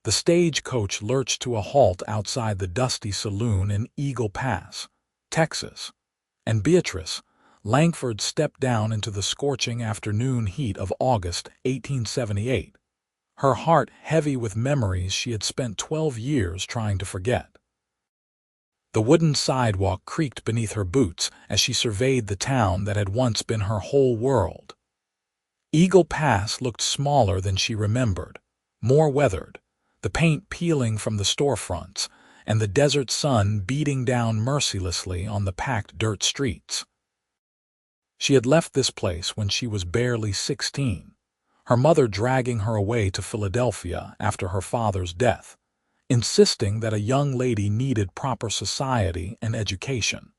The stagecoach lurched to a halt outside the dusty saloon in Eagle Pass, Texas, and Beatrice Langford stepped down into the scorching afternoon heat of August 1878, her heart heavy with memories she had spent 12 years trying to forget. The wooden sidewalk creaked beneath her boots as she surveyed the town that had once been her whole world. Eagle Pass looked smaller than she remembered, more weathered, the paint peeling from the storefronts, and the desert sun beating down mercilessly on the packed dirt streets. She had left this place when she was barely 16, her mother dragging her away to Philadelphia after her father's death, insisting that a young lady needed proper society and education.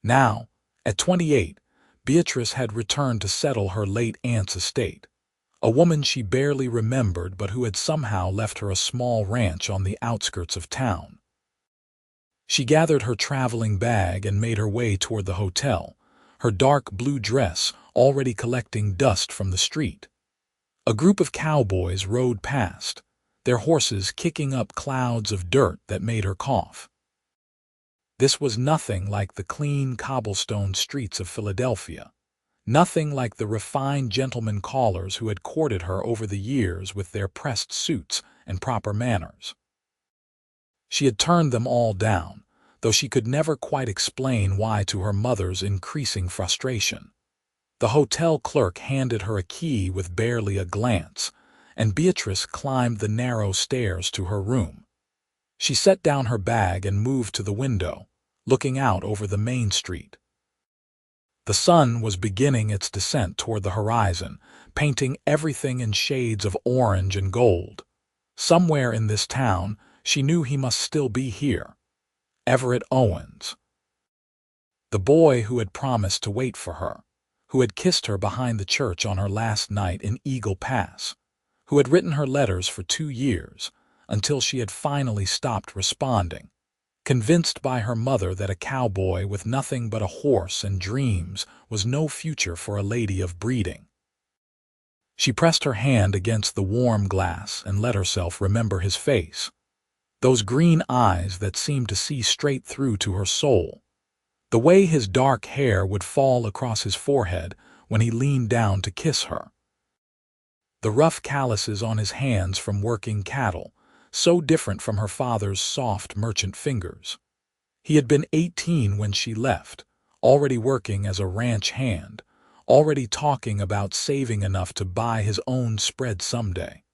Now, at 28, Beatrice had returned to settle her late aunt's estate, a woman she barely remembered but who had somehow left her a small ranch on the outskirts of town. She gathered her traveling bag and made her way toward the hotel, her dark blue dress already collecting dust from the street. A group of cowboys rode past, their horses kicking up clouds of dirt that made her cough. This was nothing like the clean cobblestone streets of Philadelphia, nothing like the refined gentlemen callers who had courted her over the years with their pressed suits and proper manners. She had turned them all down, though she could never quite explain why to her mother's increasing frustration. The hotel clerk handed her a key with barely a glance, and Beatrice climbed the narrow stairs to her room. She set down her bag and moved to the window, looking out over the main street. The sun was beginning its descent toward the horizon, painting everything in shades of orange and gold. Somewhere in this town, she knew he must still be here. Everett Owens. The boy who had promised to wait for her, who had kissed her behind the church on her last night in Eagle Pass, who had written her letters for 2 years, until she had finally stopped responding, convinced by her mother that a cowboy with nothing but a horse and dreams was no future for a lady of breeding. She pressed her hand against the warm glass and let herself remember his face, those green eyes that seemed to see straight through to her soul, the way his dark hair would fall across his forehead when he leaned down to kiss her, the rough calluses on his hands from working cattle, so different from her father's soft merchant fingers. He had been 18 when she left, already working as a ranch hand, already talking about saving enough to buy his own spread someday.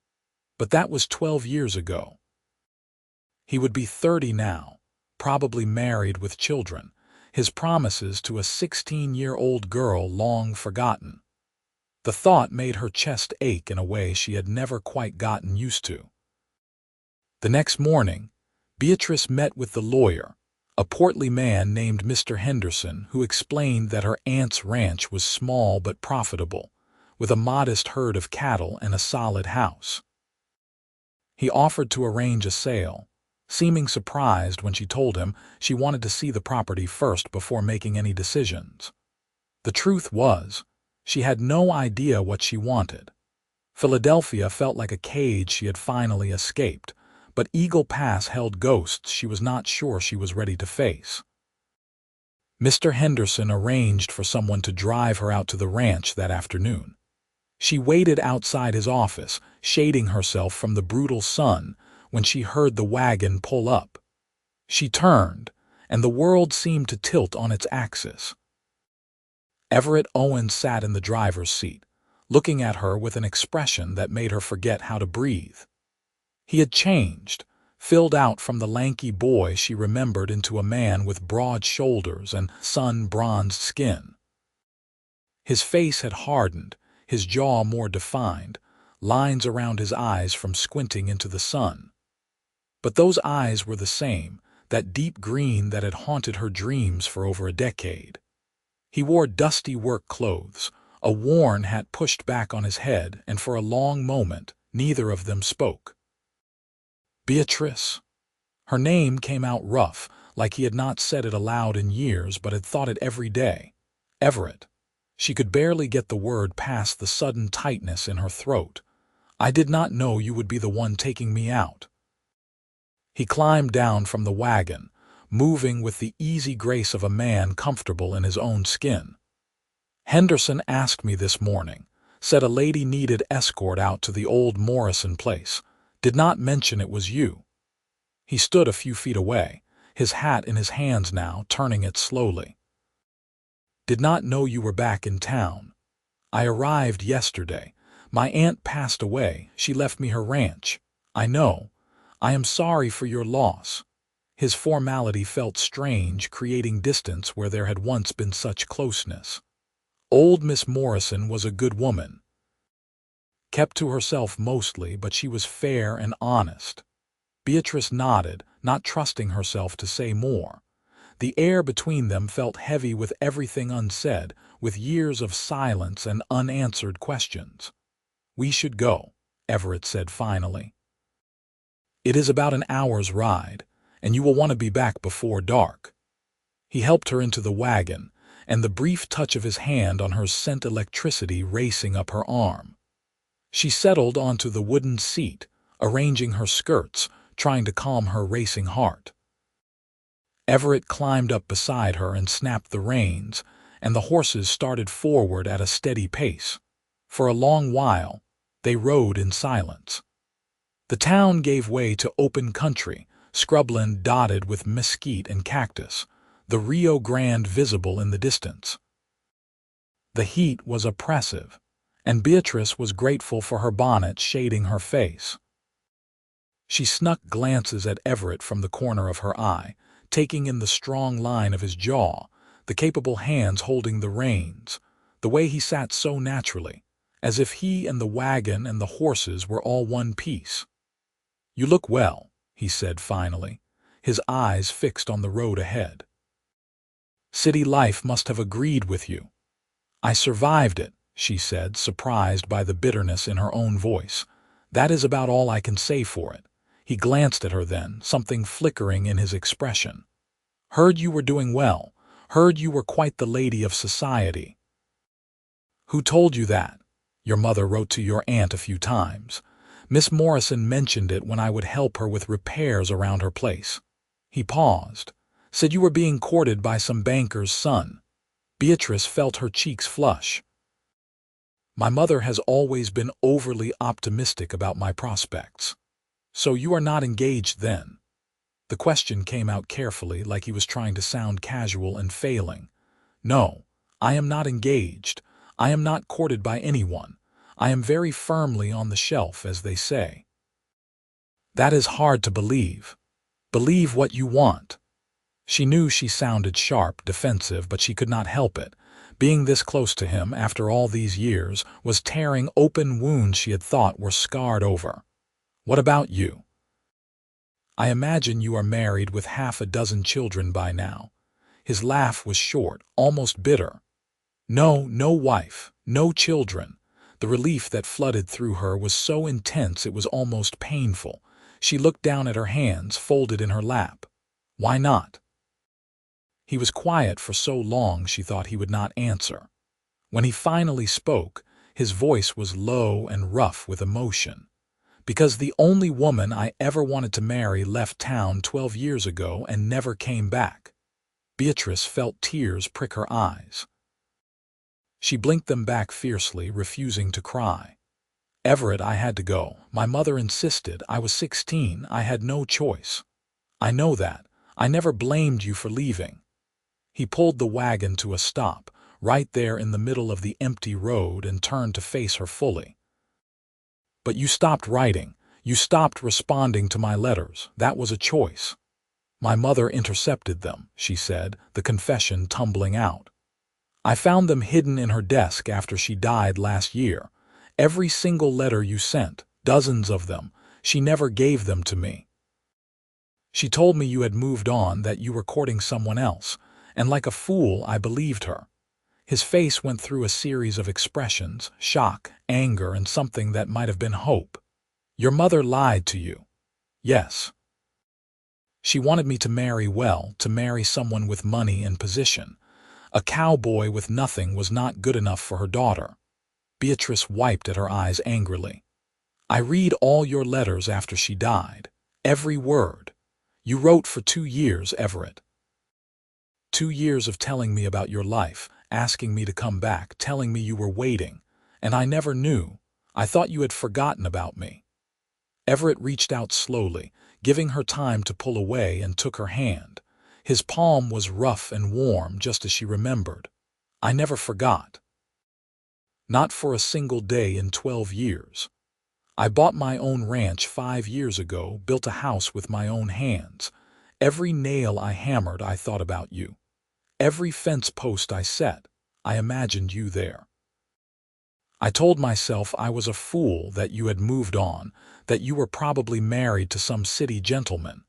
But that was 12 years ago. He would be 30 now, probably married with children, his promises to a 16-year-old girl long forgotten. The thought made her chest ache in a way she had never quite gotten used to. The next morning, Beatrice met with the lawyer, a portly man named Mr. Henderson, who explained that her aunt's ranch was small but profitable, with a modest herd of cattle and a solid house. He offered to arrange a sale, seeming surprised when she told him she wanted to see the property first before making any decisions. The truth was, she had no idea what she wanted. Philadelphia felt like a cage she had finally escaped, but Eagle Pass held ghosts she was not sure she was ready to face. Mr. Henderson arranged for someone to drive her out to the ranch that afternoon. She waited outside his office, shading herself from the brutal sun, when she heard the wagon pull up. She turned, and the world seemed to tilt on its axis. Everett Owens sat in the driver's seat, looking at her with an expression that made her forget how to breathe. He had changed, filled out from the lanky boy she remembered into a man with broad shoulders and sun-bronzed skin. His face had hardened, his jaw more defined, lines around his eyes from squinting into the sun. But those eyes were the same, that deep green that had haunted her dreams for over a decade. He wore dusty work clothes, a worn hat pushed back on his head, and for a long moment neither of them spoke. Beatrice. Her name came out rough, like he had not said it aloud in years but had thought it every day. Everett. She could barely get the word past the sudden tightness in her throat. I did not know you would be the one taking me out." He climbed down from the wagon, moving with the easy grace of a man comfortable in his own skin. "Henderson asked me this morning, said a lady needed escort out to the old Morrison place. Did not mention it was you." He stood a few feet away, his hat in his hands now, turning it slowly. "Did not know you were back in town. I arrived yesterday. My aunt passed away. She left me her ranch. I know. I am sorry for your loss." His formality felt strange, creating distance where there had once been such closeness. Old Miss Morrison was a good woman. Kept to herself mostly, but she was fair and honest. Beatrice nodded, not trusting herself to say more. The air between them felt heavy with everything unsaid, with years of silence and unanswered questions. "We should go," Everett said finally. "It is about an hour's ride, and you will want to be back before dark." He helped her into the wagon, and the brief touch of his hand on her sent electricity racing up her arm. She settled onto the wooden seat, arranging her skirts, trying to calm her racing heart. Everett climbed up beside her and snapped the reins, and the horses started forward at a steady pace. For a long while, they rode in silence. The town gave way to open country, scrubland dotted with mesquite and cactus, the Rio Grande visible in the distance. The heat was oppressive, and Beatrice was grateful for her bonnet shading her face. She snuck glances at Everett from the corner of her eye, taking in the strong line of his jaw, the capable hands holding the reins, the way he sat so naturally, as if he and the wagon and the horses were all one piece. "You look well," he said finally, his eyes fixed on the road ahead. "City life must have agreed with you." "I survived it," she said, surprised by the bitterness in her own voice. "That is about all I can say for it." He glanced at her then, something flickering in his expression. "Heard you were doing well. Heard you were quite the lady of society." "Who told you that?" "Your mother wrote to your aunt a few times. Miss Morrison mentioned it when I would help her with repairs around her place." He paused. "Said you were being courted by some banker's son." Beatrice felt her cheeks flush. "My mother has always been overly optimistic about my prospects." "So you are not engaged then?" The question came out carefully, like he was trying to sound casual and failing. "No, I am not engaged. I am not courted by anyone. I am very firmly on the shelf, as they say." "That is hard to believe." "Believe what you want." She knew she sounded sharp, defensive, but she could not help it. Being this close to him, after all these years, was tearing open wounds she had thought were scarred over. "What about you?" "I imagine you are married with half a dozen children by now." His laugh was short, almost bitter. "No, no wife, no children." The relief that flooded through her was so intense it was almost painful. She looked down at her hands, folded in her lap. "Why not?" He was quiet for so long she thought he would not answer. When he finally spoke, his voice was low and rough with emotion. "Because the only woman I ever wanted to marry left town 12 years ago and never came back." Beatrice felt tears prick her eyes. She blinked them back fiercely, refusing to cry. "Everett, I had to go. My mother insisted. I was 16. I had no choice." "I know that. I never blamed you for leaving." He pulled the wagon to a stop, right there in the middle of the empty road, and turned to face her fully. "But you stopped writing. You stopped responding to my letters. That was a choice." "My mother intercepted them," she said, the confession tumbling out. "I found them hidden in her desk after she died last year. Every single letter you sent, dozens of them, she never gave them to me. She told me you had moved on, that you were courting someone else, and like a fool I believed her." His face went through a series of expressions, shock, anger, and something that might have been hope. "Your mother lied to you." "Yes." "She wanted me to marry well, to marry someone with money and position. A cowboy with nothing was not good enough for her daughter." Beatrice wiped at her eyes angrily. I read all your letters after she died. Every word. You wrote for 2 years, Everett. 2 years of telling me about your life, asking me to come back, telling me you were waiting. And I never knew. I thought you had forgotten about me. Everett reached out slowly, giving her time to pull away, and took her hand. His palm was rough and warm, just as she remembered. I never forgot. Not for a single day in 12 years. I bought my own ranch 5 years ago, built a house with my own hands. Every nail I hammered, I thought about you. Every fence post I set, I imagined you there. I told myself I was a fool, that you had moved on, that you were probably married to some city gentleman.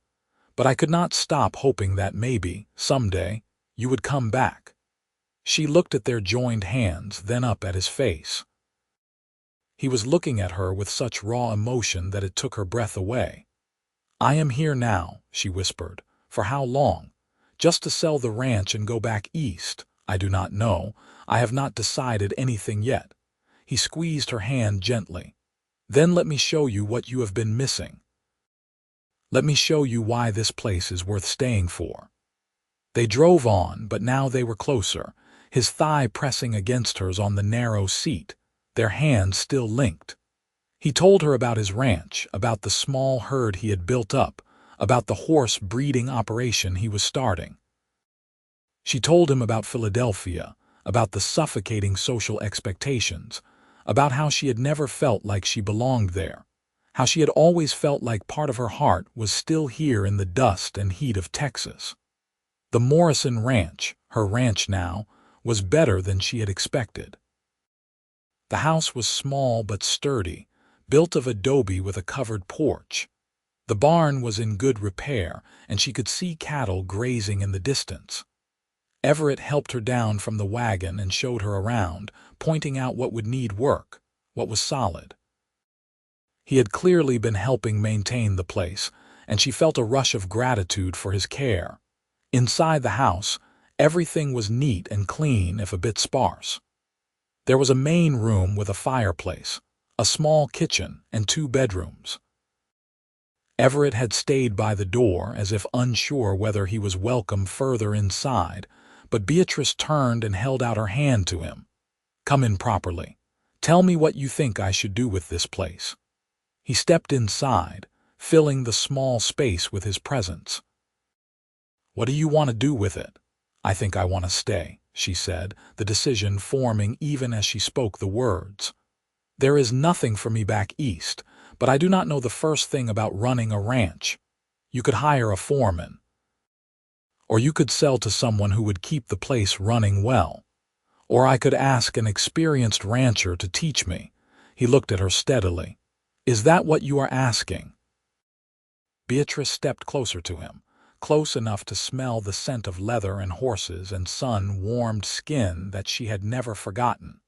But I could not stop hoping that maybe, someday, you would come back. She looked at their joined hands, then up at his face. He was looking at her with such raw emotion that it took her breath away. I am here now, she whispered. For how long? Just to sell the ranch and go back east? I do not know. I have not decided anything yet. He squeezed her hand gently. Then let me show you what you have been missing. Let me show you why this place is worth staying for. They drove on, but now they were closer, his thigh pressing against hers on the narrow seat, their hands still linked. He told her about his ranch, about the small herd he had built up, about the horse breeding operation he was starting. She told him about Philadelphia, about the suffocating social expectations, about how she had never felt like she belonged there, how she had always felt like part of her heart was still here in the dust and heat of Texas. The Morrison Ranch, her ranch now, was better than she had expected. The house was small but sturdy, built of adobe with a covered porch. The barn was in good repair, and she could see cattle grazing in the distance. Everett helped her down from the wagon and showed her around, pointing out what would need work, what was solid. He had clearly been helping maintain the place, and she felt a rush of gratitude for his care. Inside the house, everything was neat and clean, if a bit sparse. There was a main room with a fireplace, a small kitchen, and 2 bedrooms. Everett had stayed by the door as if unsure whether he was welcome further inside, but Beatrice turned and held out her hand to him. Come in properly. Tell me what you think I should do with this place. He stepped inside, filling the small space with his presence. What do you want to do with it? I think I want to stay, she said, the decision forming even as she spoke the words. There is nothing for me back east, but I do not know the first thing about running a ranch. You could hire a foreman. Or you could sell to someone who would keep the place running well. Or I could ask an experienced rancher to teach me. He looked at her steadily. Is that what you are asking? Beatrice stepped closer to him, close enough to smell the scent of leather and horses and sun-warmed skin that she had never forgotten.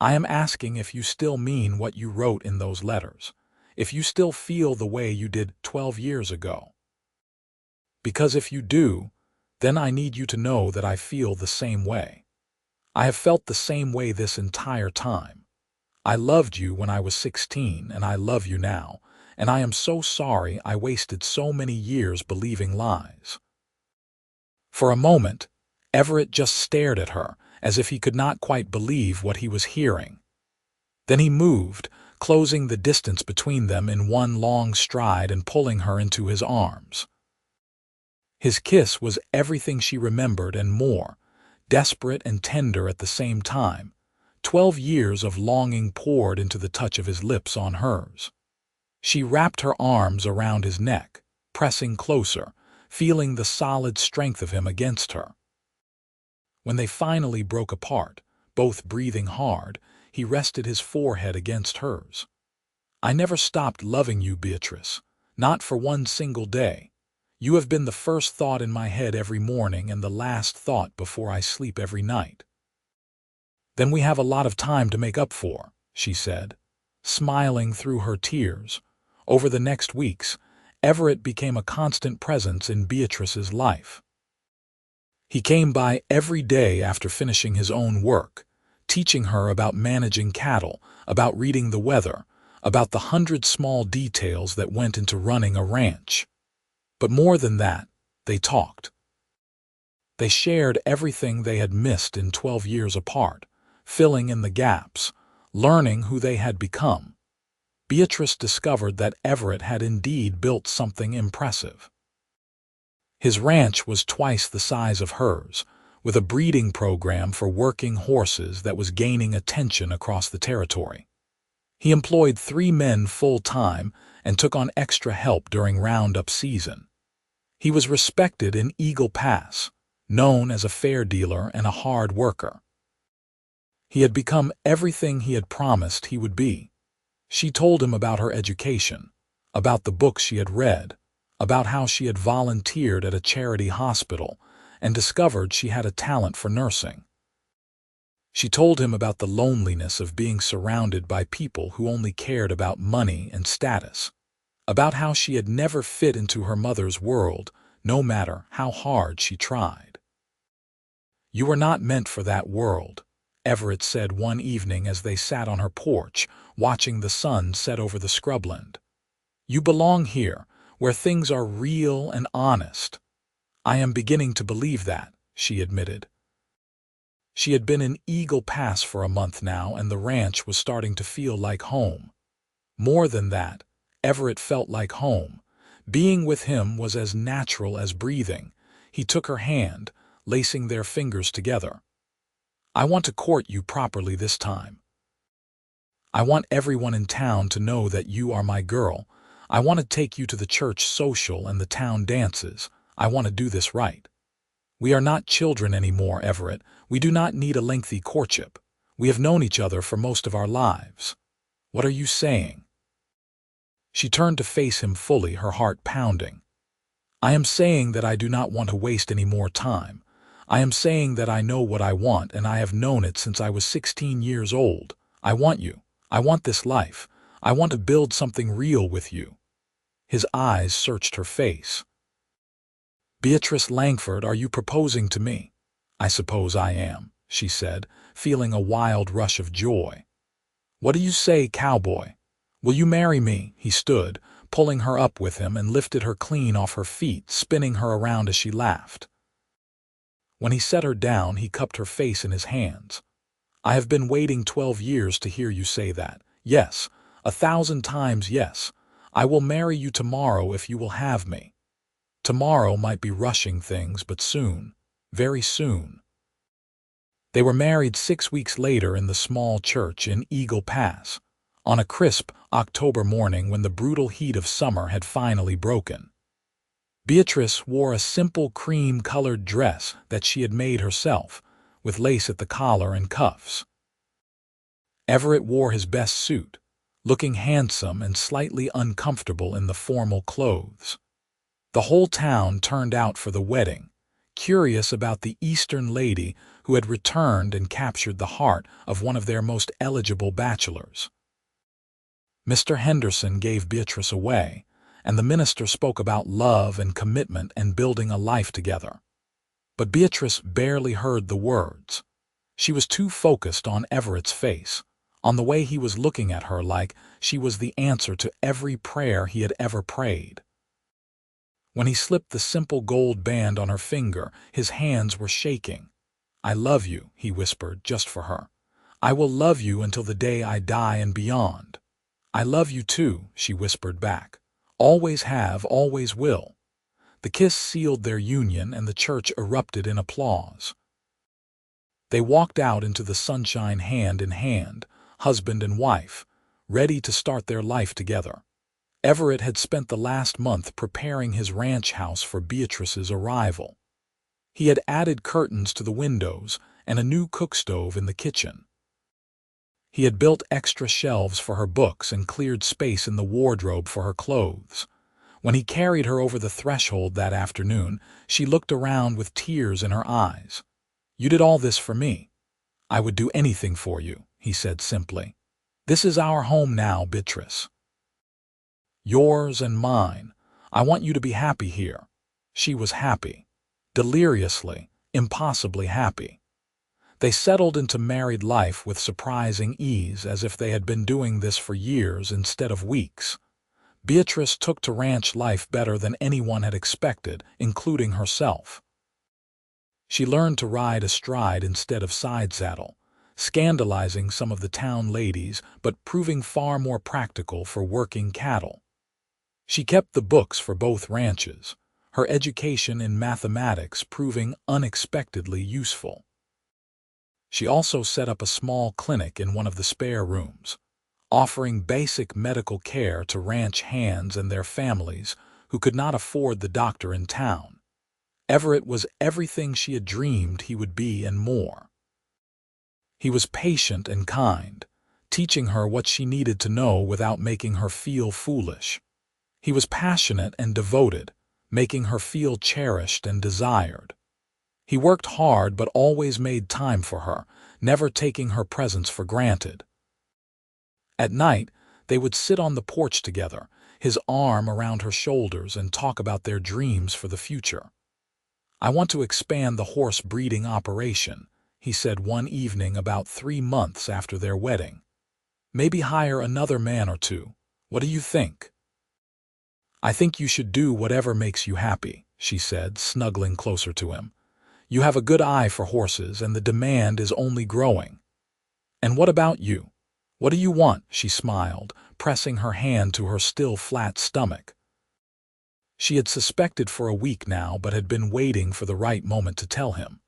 I am asking if you still mean what you wrote in those letters, if you still feel the way you did 12 years ago. Because if you do, then I need you to know that I feel the same way. I have felt the same way this entire time. I loved you when I was 16, and I love you now, and I am so sorry I wasted so many years believing lies. For a moment, Everett just stared at her, as if he could not quite believe what he was hearing. Then he moved, closing the distance between them in one long stride and pulling her into his arms. His kiss was everything she remembered and more, desperate and tender at the same time. 12 years of longing poured into the touch of his lips on hers. She wrapped her arms around his neck, pressing closer, feeling the solid strength of him against her. When they finally broke apart, both breathing hard, he rested his forehead against hers. I never stopped loving you, Beatrice, not for one single day. You have been the first thought in my head every morning and the last thought before I sleep every night. Then we have a lot of time to make up for, she said, smiling through her tears. Over the next weeks, Everett became a constant presence in Beatrice's life. He came by every day after finishing his own work, teaching her about managing cattle, about reading the weather, about the 100 small details that went into running a ranch. But more than that, they talked. They shared everything they had missed in 12 years apart, filling in the gaps, learning who they had become. Beatrice discovered that Everett had indeed built something impressive. His ranch was twice the size of hers, with a breeding program for working horses that was gaining attention across the territory. He employed 3 men full-time and took on extra help during roundup season. He was respected in Eagle Pass, known as a fair dealer and a hard worker. He had become everything he had promised he would be. She told him about her education, about the books she had read, about how she had volunteered at a charity hospital and discovered she had a talent for nursing. She told him about the loneliness of being surrounded by people who only cared about money and status, about how she had never fit into her mother's world, no matter how hard she tried. "You were not meant for that world," Everett said one evening as they sat on her porch, watching the sun set over the scrubland. "You belong here, where things are real and honest." "I am beginning to believe that," she admitted. She had been in Eagle Pass for a month now, and the ranch was starting to feel like home. More than that, Everett felt like home. Being with him was as natural as breathing. He took her hand, lacing their fingers together. "I want to court you properly this time. I want everyone in town to know that you are my girl. I want to take you to the church social and the town dances. I want to do this right. We are not children anymore, Everett. We do not need a lengthy courtship. We have known each other for most of our lives." "What are you saying?" She turned to face him fully, her heart pounding. "I am saying that I do not want to waste any more time. I am saying that I know what I want, and I have known it since I was 16 years old. I want you. I want this life. I want to build something real with you." His eyes searched her face. "Beatrice Langford, are you proposing to me?" "I suppose I am," she said, feeling a wild rush of joy. "What do you say, Cowboy? Will you marry me?" He stood, pulling her up with him, and lifted her clean off her feet, spinning her around as she laughed. When he set her down, he cupped her face in his hands. "I have been waiting 12 years to hear you say that. Yes, 1,000 times yes. I will marry you tomorrow if you will have me." Tomorrow might be rushing things, but soon, very soon. They were married 6 weeks later in the small church in Eagle Pass, on a crisp October morning when the brutal heat of summer had finally broken. Beatrice wore a simple cream-colored dress that she had made herself, with lace at the collar and cuffs. Everett wore his best suit, looking handsome and slightly uncomfortable in the formal clothes. The whole town turned out for the wedding, curious about the Eastern lady who had returned and captured the heart of one of their most eligible bachelors. Mr. Henderson gave Beatrice away, and the minister spoke about love and commitment and building a life together. But Beatrice barely heard the words. She was too focused on Everett's face, on the way he was looking at her like she was the answer to every prayer he had ever prayed. When he slipped the simple gold band on her finger, his hands were shaking. "I love you," he whispered, just for her. "I will love you until the day I die and beyond." "I love you too," she whispered back. "Always have, always will." The kiss sealed their union, and the church erupted in applause. They walked out into the sunshine hand in hand, husband and wife, ready to start their life together. Everett had spent the last month preparing his ranch house for Beatrice's arrival. He had added curtains to the windows and a new cookstove in the kitchen. He had built extra shelves for her books and cleared space in the wardrobe for her clothes. When he carried her over the threshold that afternoon, she looked around with tears in her eyes. "You did all this for me." "I would do anything for you," he said simply. "This is our home now, Beatrice. Yours and mine. I want you to be happy here." She was happy. Deliriously, impossibly happy. They settled into married life with surprising ease, as if they had been doing this for years instead of weeks. Beatrice took to ranch life better than anyone had expected, including herself. She learned to ride astride instead of side saddle, scandalizing some of the town ladies but proving far more practical for working cattle. She kept the books for both ranches, her education in mathematics proving unexpectedly useful. She also set up a small clinic in one of the spare rooms, offering basic medical care to ranch hands and their families who could not afford the doctor in town. Everett was everything she had dreamed he would be and more. He was patient and kind, teaching her what she needed to know without making her feel foolish. He was passionate and devoted, making her feel cherished and desired. He worked hard but always made time for her, never taking her presence for granted. At night, they would sit on the porch together, his arm around her shoulders, and talk about their dreams for the future. "I want to expand the horse breeding operation," he said one evening about 3 months after their wedding. "Maybe hire another man or two. What do you think?" "I think you should do whatever makes you happy," she said, snuggling closer to him. "You have a good eye for horses, and the demand is only growing." "And what about you? What do you want?" she smiled, pressing her hand to her still flat stomach. She had suspected for a week now, but had been waiting for the right moment to tell him.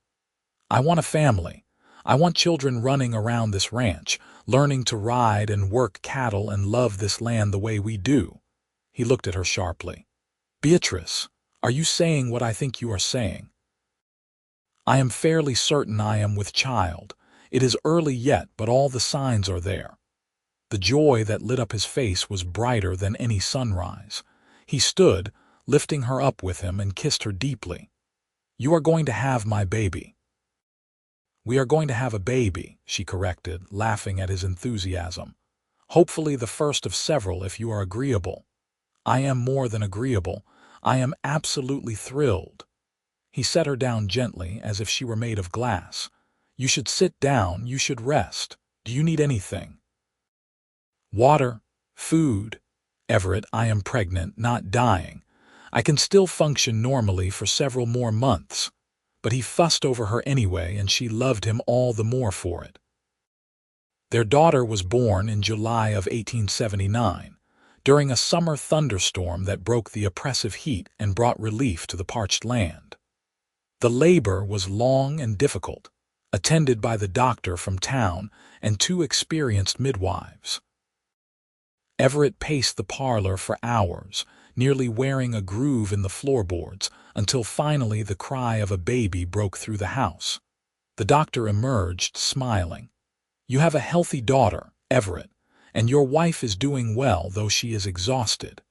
"I want a family. I want children running around this ranch, learning to ride and work cattle and love this land the way we do." He looked at her sharply. "Beatrice, are you saying what I think you are saying?" "I am fairly certain I am with child. It is early yet, but all the signs are there." The joy that lit up his face was brighter than any sunrise. He stood, lifting her up with him, and kissed her deeply. "You are going to have my baby." "We are going to have a baby," she corrected, laughing at his enthusiasm. "Hopefully the first of several if you are agreeable." "I am more than agreeable. I am absolutely thrilled." He set her down gently, as if she were made of glass. "You should sit down, you should rest. Do you need anything?" "Water, food." "Everett, I am pregnant, not dying. I can still function normally for several more months." But he fussed over her anyway, and she loved him all the more for it. Their daughter was born in July of 1879, during a summer thunderstorm that broke the oppressive heat and brought relief to the parched land. The labor was long and difficult, attended by the doctor from town and 2 experienced midwives. Everett paced the parlor for hours, nearly wearing a groove in the floorboards, until finally the cry of a baby broke through the house. The doctor emerged, smiling. "You have a healthy daughter, Everett, and your wife is doing well, though she is exhausted."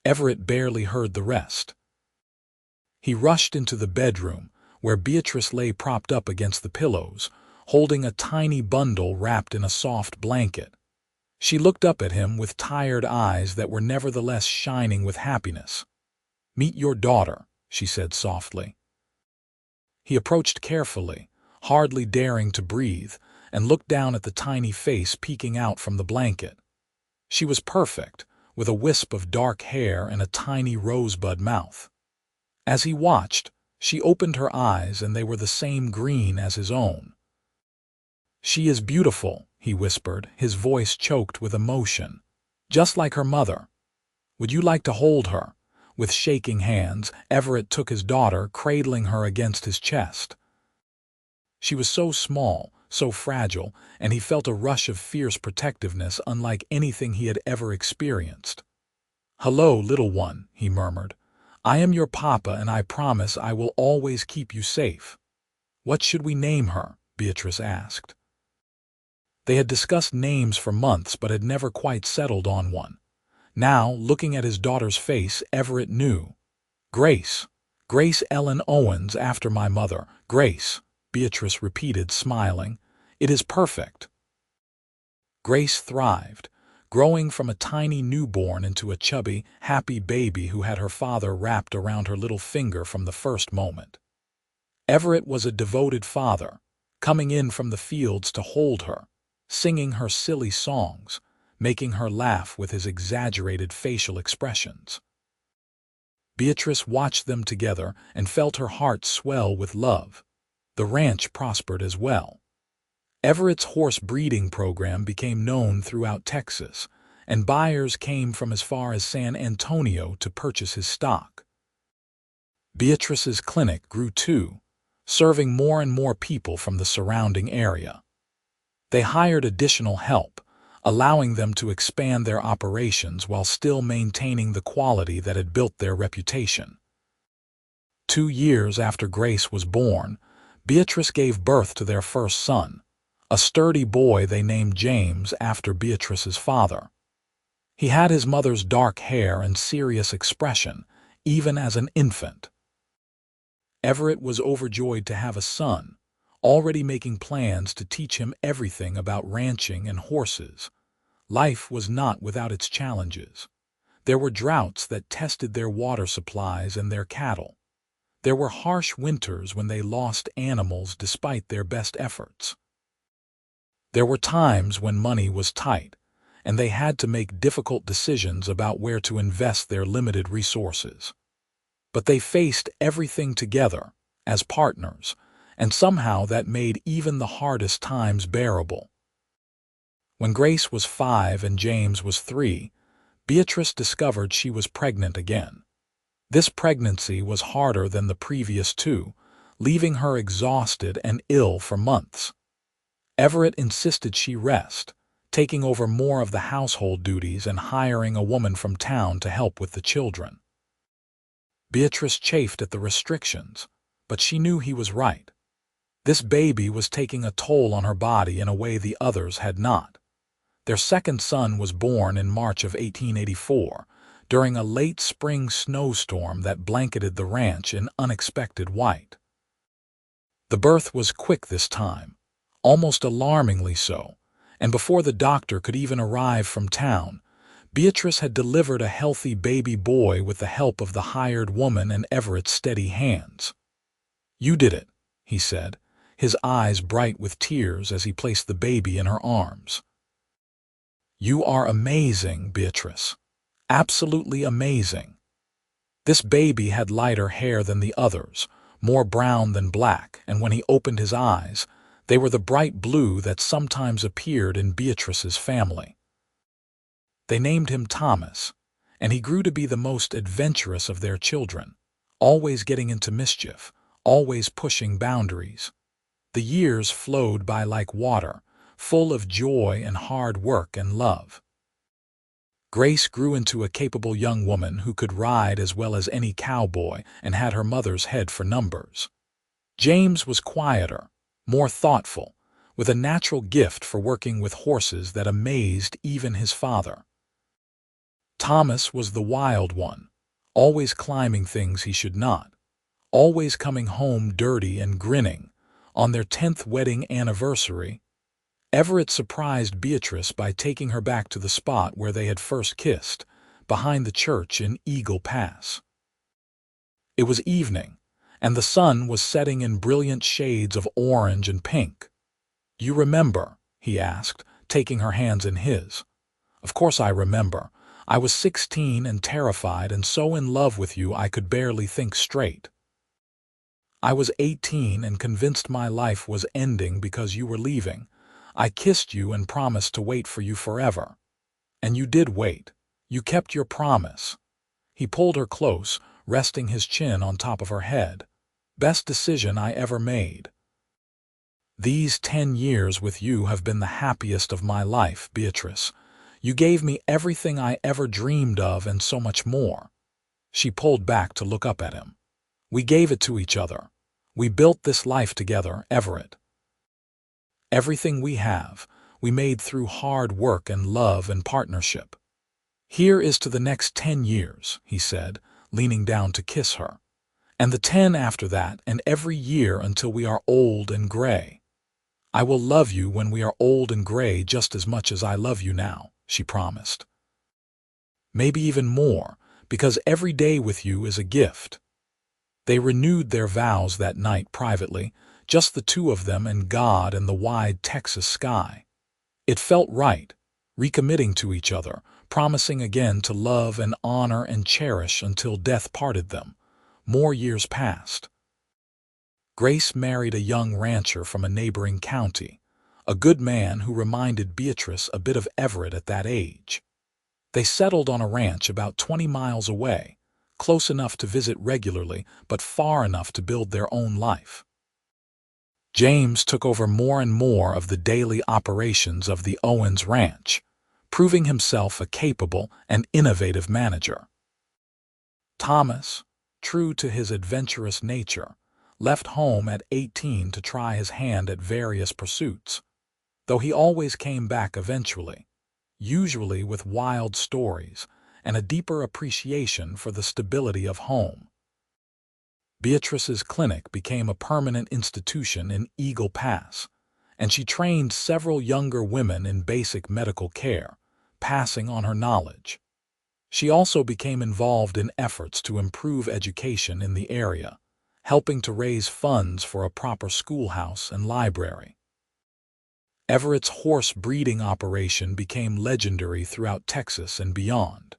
Everett barely heard the rest. He rushed into the bedroom, where Beatrice lay propped up against the pillows, holding a tiny bundle wrapped in a soft blanket. She looked up at him with tired eyes that were nevertheless shining with happiness. "Meet your daughter," she said softly. He approached carefully, hardly daring to breathe, and looked down at the tiny face peeking out from the blanket. She was perfect, with a wisp of dark hair and a tiny rosebud mouth. As he watched, she opened her eyes, and they were the same green as his own. "She is beautiful," he whispered, his voice choked with emotion. "Just like her mother. Would you like to hold her?" With shaking hands, Everett took his daughter, cradling her against his chest. She was so small, so fragile, and he felt a rush of fierce protectiveness unlike anything he had ever experienced. "Hello, little one," he murmured. "I am your papa, and I promise I will always keep you safe." "What should we name her?" Beatrice asked. They had discussed names for months but had never quite settled on one. Now, looking at his daughter's face, Everett knew. "Grace. Grace Ellen Owens, after my mother. Grace," Beatrice repeated, smiling. "It is perfect." Grace thrived, growing from a tiny newborn into a chubby, happy baby who had her father wrapped around her little finger from the first moment. Everett was a devoted father, coming in from the fields to hold her, singing her silly songs, making her laugh with his exaggerated facial expressions. Beatrice watched them together and felt her heart swell with love. The ranch prospered as well. Everett's horse breeding program became known throughout Texas, and buyers came from as far as San Antonio to purchase his stock. Beatrice's clinic grew too, serving more and more people from the surrounding area. They hired additional help, allowing them to expand their operations while still maintaining the quality that had built their reputation. 2 years after Grace was born, Beatrice gave birth to their first son, a sturdy boy they named James after Beatrice's father. He had his mother's dark hair and serious expression, even as an infant. Everett was overjoyed to have a son, already making plans to teach him everything about ranching and horses. Life was not without its challenges. There were droughts that tested their water supplies and their cattle. There were harsh winters when they lost animals despite their best efforts. There were times when money was tight, and they had to make difficult decisions about where to invest their limited resources. But they faced everything together, as partners, and somehow that made even the hardest times bearable. When Grace was 5 and James was 3, Beatrice discovered she was pregnant again. This pregnancy was harder than the previous 2, leaving her exhausted and ill for months. Everett insisted she rest, taking over more of the household duties and hiring a woman from town to help with the children. Beatrice chafed at the restrictions, but she knew he was right. This baby was taking a toll on her body in a way the others had not. Their second son was born in March of 1884, during a late spring snowstorm that blanketed the ranch in unexpected white. The birth was quick this time, almost alarmingly so, and before the doctor could even arrive from town, Beatrice had delivered a healthy baby boy with the help of the hired woman and Everett's steady hands. "You did it," he said, his eyes bright with tears as he placed the baby in her arms. "You are amazing, Beatrice. Absolutely amazing." This baby had lighter hair than the others, more brown than black, and when he opened his eyes, they were the bright blue that sometimes appeared in Beatrice's family. They named him Thomas, and he grew to be the most adventurous of their children, always getting into mischief, always pushing boundaries. The years flowed by like water, full of joy and hard work and love. Grace grew into a capable young woman who could ride as well as any cowboy and had her mother's head for numbers. James was quieter, more thoughtful, with a natural gift for working with horses that amazed even his father. Thomas was the wild one, always climbing things he should not, always coming home dirty and grinning. On their 10th wedding anniversary, Everett surprised Beatrice by taking her back to the spot where they had first kissed, behind the church in Eagle Pass. It was evening, and the sun was setting in brilliant shades of orange and pink. "You remember?" he asked, taking her hands in his. "Of course I remember. I was 16 and terrified and so in love with you I could barely think straight. I was 18 and convinced my life was ending because you were leaving. I kissed you and promised to wait for you forever. And you did wait. You kept your promise." He pulled her close, resting his chin on top of her head. "Best decision I ever made. These 10 years with you have been the happiest of my life, Beatrice. You gave me everything I ever dreamed of and so much more." She pulled back to look up at him. "We gave it to each other. We built this life together, Everett. Everything we have, we made through hard work and love and partnership. Here is to the next 10 years, he said, leaning down to kiss her. And the 10 after that, and every year until we are old and gray. I will love you when we are old and gray just as much as I love you now, she promised. Maybe even more, because every day with you is a gift. They renewed their vows that night privately, just the two of them and God and the wide Texas sky. It felt right, recommitting to each other, promising again to love and honor and cherish until death parted them. More years passed. Grace married a young rancher from a neighboring county, a good man who reminded Beatrice a bit of Everett at that age. They settled on a ranch about 20 miles away, close enough to visit regularly but far enough to build their own life. James took over more and more of the daily operations of the Owens ranch, proving himself a capable and innovative manager. Thomas, true to his adventurous nature, left home at 18 to try his hand at various pursuits, though he always came back eventually, usually with wild stories and a deeper appreciation for the stability of home. Beatrice's clinic became a permanent institution in Eagle Pass, and she trained several younger women in basic medical care, passing on her knowledge. She also became involved in efforts to improve education in the area, helping to raise funds for a proper schoolhouse and library. Everett's horse breeding operation became legendary throughout Texas and beyond.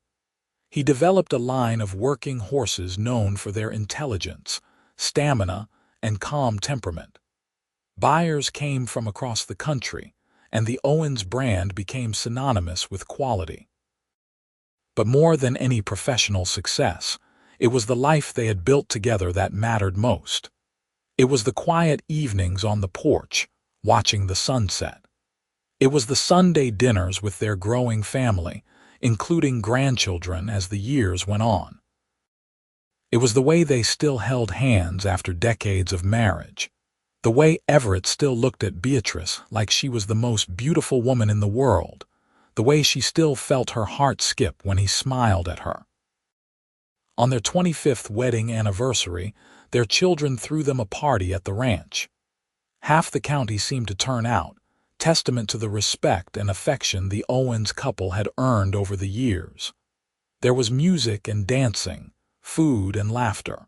He developed a line of working horses known for their intelligence, stamina, and calm temperament. Buyers came from across the country, and the Owens brand became synonymous with quality. But more than any professional success, it was the life they had built together that mattered most. It was the quiet evenings on the porch, watching the sunset. It was the Sunday dinners with their growing family, including grandchildren as the years went on. It was the way they still held hands after decades of marriage, the way Everett still looked at Beatrice like she was the most beautiful woman in the world, the way she still felt her heart skip when he smiled at her. On their 25th wedding anniversary, their children threw them a party at the ranch. Half the county seemed to turn out, testament to the respect and affection the Owens couple had earned over the years. There was music and dancing, food and laughter.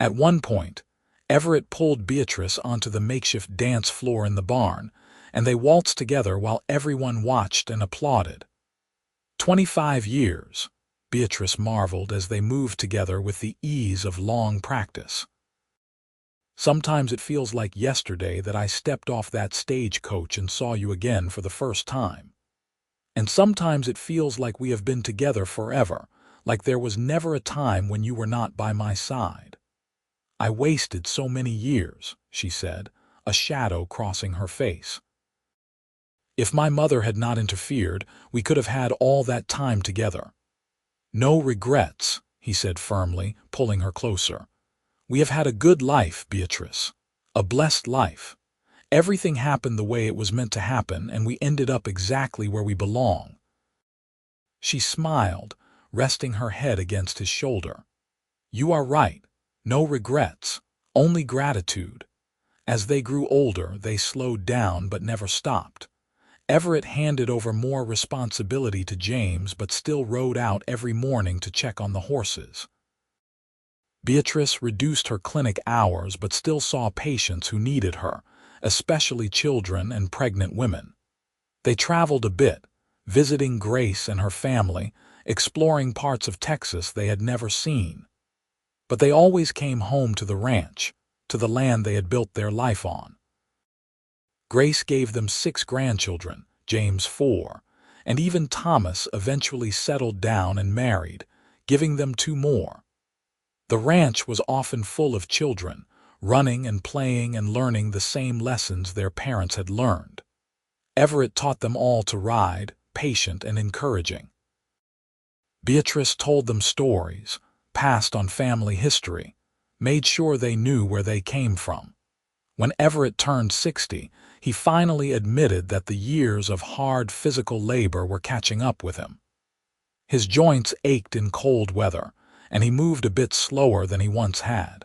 At one point, Everett pulled Beatrice onto the makeshift dance floor in the barn, and they waltzed together while everyone watched and applauded. 25 years, Beatrice marveled as they moved together with the ease of long practice. Sometimes it feels like yesterday that I stepped off that stagecoach and saw you again for the first time. And sometimes it feels like we have been together forever, like there was never a time when you were not by my side. I wasted so many years, she said, a shadow crossing her face. If my mother had not interfered, we could have had all that time together. No regrets, he said firmly, pulling her closer. We have had a good life, Beatrice. A blessed life. Everything happened the way it was meant to happen, and we ended up exactly where we belong. She smiled, resting her head against his shoulder. You are right. No regrets, only gratitude. As they grew older, they slowed down but never stopped. Everett handed over more responsibility to James but still rode out every morning to check on the horses. Beatrice reduced her clinic hours but still saw patients who needed her, especially children and pregnant women. They traveled a bit, visiting Grace and her family, exploring parts of Texas they had never seen. But they always came home to the ranch, to the land they had built their life on. Grace gave them 6 grandchildren, James 4, and even Thomas eventually settled down and married, giving them 2 more. The ranch was often full of children, running and playing and learning the same lessons their parents had learned. Everett taught them all to ride, patient and encouraging. Beatrice told them stories, passed on family history, made sure they knew where they came from. When Everett turned 60, he finally admitted that the years of hard physical labor were catching up with him. His joints ached in cold weather, and he moved a bit slower than he once had.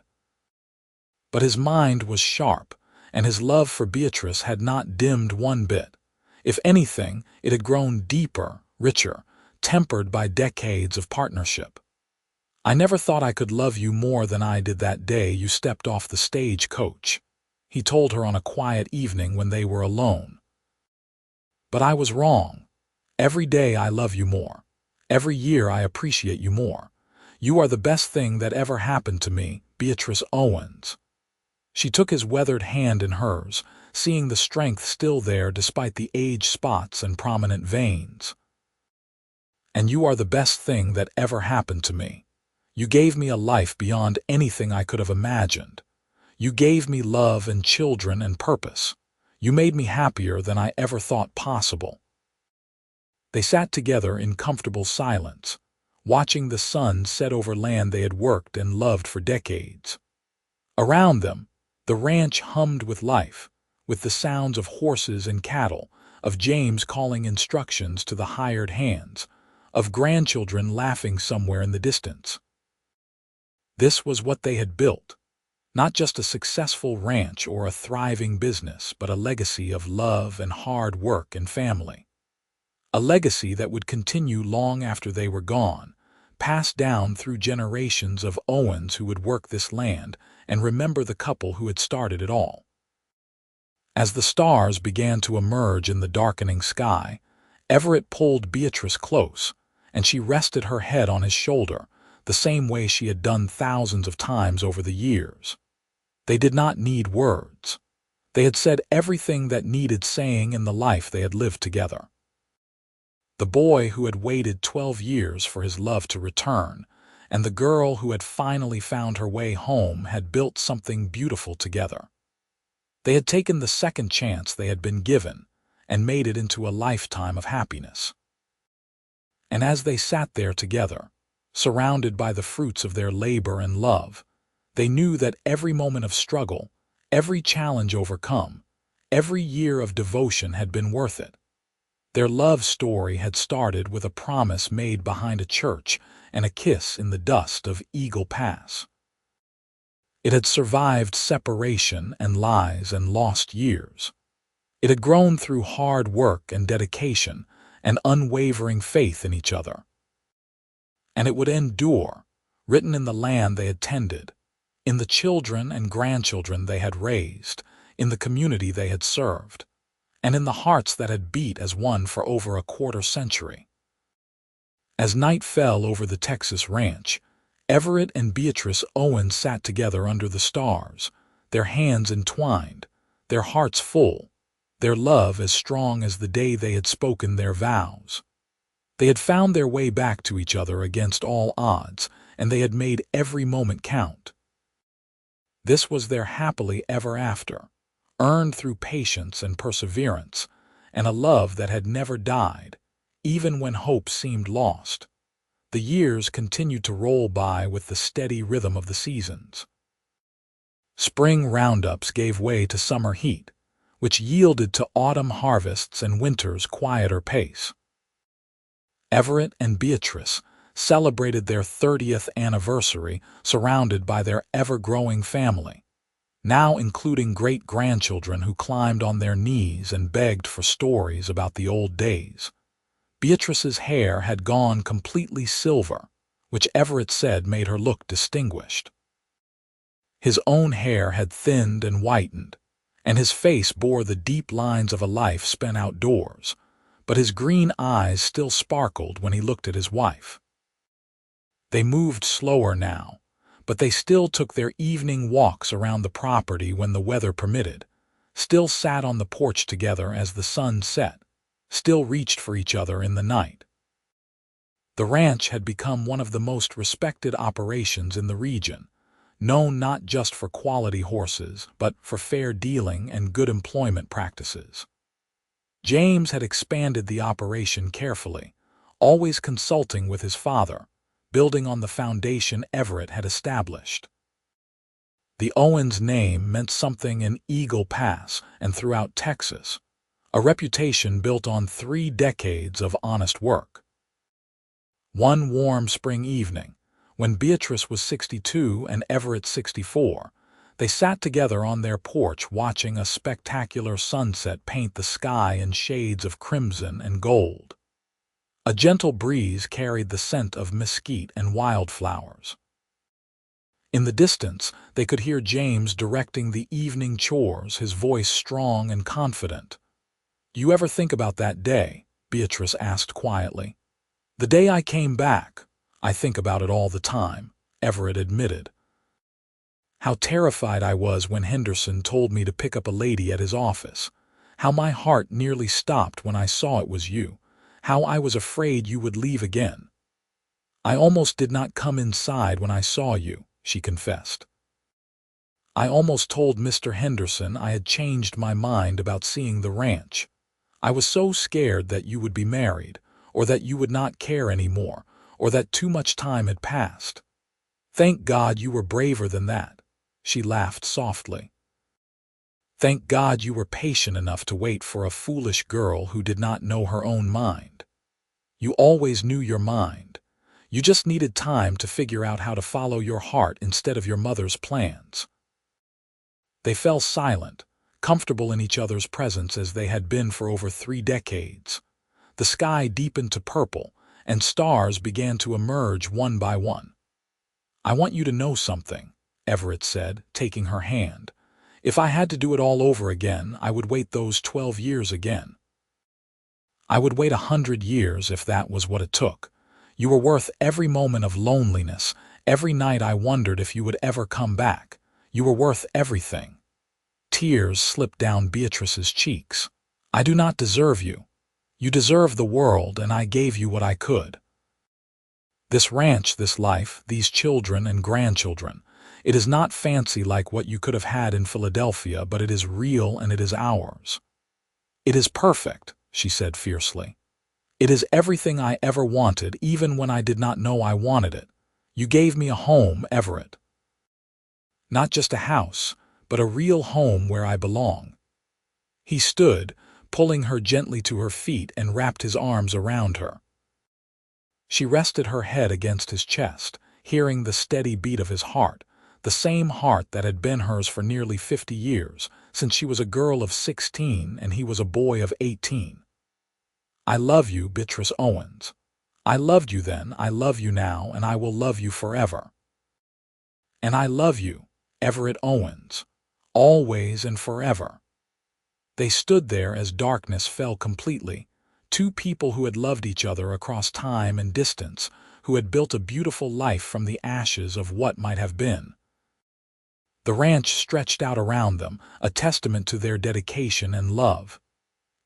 But his mind was sharp, and his love for Beatrice had not dimmed one bit. If anything, it had grown deeper, richer, tempered by decades of partnership. I never thought I could love you more than I did that day you stepped off the stagecoach, he told her on a quiet evening when they were alone. "But I was wrong. Every day I love you more. Every year I appreciate you more. You are the best thing that ever happened to me, Beatrice Owens." She took his weathered hand in hers, seeing the strength still there despite the age spots and prominent veins. "And you are the best thing that ever happened to me. You gave me a life beyond anything I could have imagined. You gave me love and children and purpose. You made me happier than I ever thought possible." They sat together in comfortable silence, watching the sun set over land they had worked and loved for decades. Around them, the ranch hummed with life, with the sounds of horses and cattle, of James calling instructions to the hired hands, of grandchildren laughing somewhere in the distance. This was what they had built, not just a successful ranch or a thriving business, but a legacy of love and hard work and family. A legacy that would continue long after they were gone, passed down through generations of Owens who would work this land and remember the couple who had started it all. As the stars began to emerge in the darkening sky, Everett pulled Beatrice close, and she rested her head on his shoulder, the same way she had done thousands of times over the years. They did not need words. They had said everything that needed saying in the life they had lived together. The boy who had waited 12 years for his love to return, and the girl who had finally found her way home had built something beautiful together. They had taken the second chance they had been given and made it into a lifetime of happiness. And as they sat there together, surrounded by the fruits of their labor and love, they knew that every moment of struggle, every challenge overcome, every year of devotion had been worth it. Their love story had started with a promise made behind a church and a kiss in the dust of Eagle Pass. It had survived separation and lies and lost years. It had grown through hard work and dedication and unwavering faith in each other. And it would endure, written in the land they had tended, in the children and grandchildren they had raised, in the community they had served, and in the hearts that had beat as one for over a quarter century. As night fell over the Texas ranch, Everett and Beatrice Owens sat together under the stars, their hands entwined, their hearts full, their love as strong as the day they had spoken their vows. They had found their way back to each other against all odds, and they had made every moment count. This was their happily ever after, earned through patience and perseverance, and a love that had never died, even when hope seemed lost. The years continued to roll by with the steady rhythm of the seasons. Spring roundups gave way to summer heat, which yielded to autumn harvests and winter's quieter pace. Everett and Beatrice celebrated their 30th anniversary surrounded by their ever-growing family, now including great-grandchildren who climbed on their knees and begged for stories about the old days. Beatrice's hair had gone completely silver, which Everett said made her look distinguished. His own hair had thinned and whitened, and his face bore the deep lines of a life spent outdoors, but his green eyes still sparkled when he looked at his wife. They moved slower now, but they still took their evening walks around the property when the weather permitted, still sat on the porch together as the sun set, still reached for each other in the night. The ranch had become one of the most respected operations in the region, known not just for quality horses, but for fair dealing and good employment practices. James had expanded the operation carefully, always consulting with his father, building on the foundation Everett had established. The Owens name meant something in Eagle Pass and throughout Texas, a reputation built on 3 decades of honest work. One warm spring evening, when Beatrice was 62 and Everett 64, they sat together on their porch watching a spectacular sunset paint the sky in shades of crimson and gold. A gentle breeze carried the scent of mesquite and wildflowers. In the distance, they could hear James directing the evening chores, his voice strong and confident. "You ever think about that day?" Beatrice asked quietly. "The day I came back. I think about it all the time," Everett admitted. "How terrified I was when Henderson told me to pick up a lady at his office. How my heart nearly stopped when I saw it was you. How I was afraid you would leave again. I almost did not come inside when I saw you," she confessed. "I almost told Mr. Henderson I had changed my mind about seeing the ranch. I was so scared that you would be married, or that you would not care anymore, or that too much time had passed. Thank God you were braver than that." She laughed softly. "Thank God you were patient enough to wait for a foolish girl who did not know her own mind. You always knew your mind. You just needed time to figure out how to follow your heart instead of your mother's plans." They fell silent, comfortable in each other's presence as they had been for over 3 decades. The sky deepened to purple, and stars began to emerge one by one. "I want you to know something," Everett said, taking her hand. "If I had to do it all over again, I would wait those 12 years again. I would wait 100 years if that was what it took. You were worth every moment of loneliness, every night I wondered if you would ever come back. You were worth everything." Tears slipped down Beatrice's cheeks. "I do not deserve you. You deserve the world, and I gave you what I could. This ranch, this life, these children and grandchildren. It is not fancy like what you could have had in Philadelphia, but it is real and it is ours. It is perfect," she said fiercely. "It is everything I ever wanted, even when I did not know I wanted it. You gave me a home, Everett. Not just a house, but a real home where I belong." He stood, pulling her gently to her feet, and wrapped his arms around her. She rested her head against his chest, hearing the steady beat of his heart, the same heart that had been hers for nearly 50 years, since she was a girl of 16 and he was a boy of 18. "I love you, Beatrice Owens. I loved you then, I love you now, and I will love you forever. And I love you, Everett Owens, always and forever." They stood there as darkness fell completely, two people who had loved each other across time and distance, who had built a beautiful life from the ashes of what might have been. The ranch stretched out around them, a testament to their dedication and love.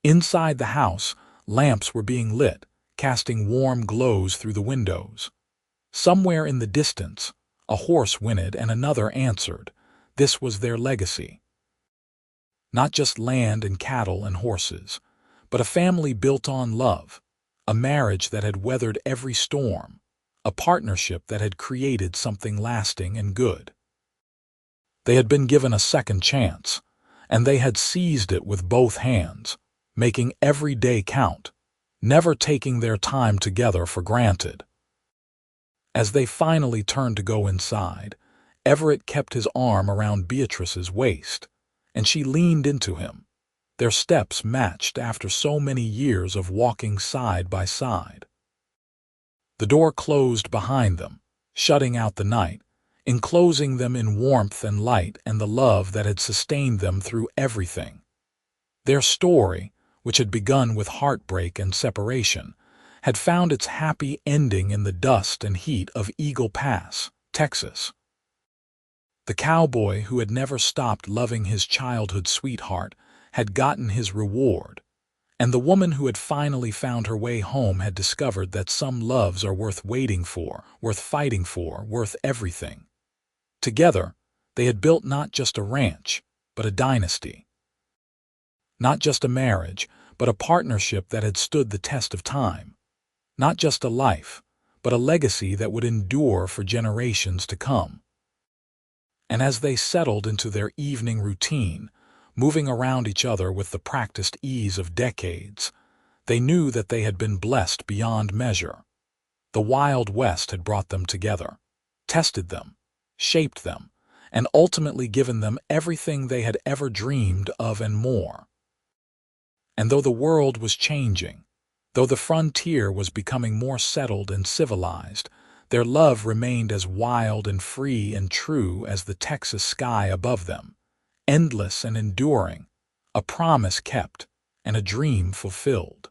Inside the house, lamps were being lit, casting warm glows through the windows. Somewhere in the distance, a horse whinnied and another answered. This was their legacy. Not just land and cattle and horses, but a family built on love, a marriage that had weathered every storm, a partnership that had created something lasting and good. They had been given a second chance, and they had seized it with both hands, making every day count, never taking their time together for granted. As they finally turned to go inside, Everett kept his arm around Beatrice's waist, and she leaned into him. Their steps matched after so many years of walking side by side. The door closed behind them, shutting out the night, enclosing them in warmth and light and the love that had sustained them through everything. Their story, which had begun with heartbreak and separation, had found its happy ending in the dust and heat of Eagle Pass, Texas. The cowboy who had never stopped loving his childhood sweetheart had gotten his reward, and the woman who had finally found her way home had discovered that some loves are worth waiting for, worth fighting for, worth everything. Together, they had built not just a ranch, but a dynasty. Not just a marriage, but a partnership that had stood the test of time. Not just a life, but a legacy that would endure for generations to come. And as they settled into their evening routine, moving around each other with the practiced ease of decades, they knew that they had been blessed beyond measure. The Wild West had brought them together, tested them, shaped them, and ultimately given them everything they had ever dreamed of and more. And though the world was changing, though the frontier was becoming more settled and civilized, Their love remained as wild and free and true as the Texas sky above them, endless and enduring, a promise kept and a dream fulfilled.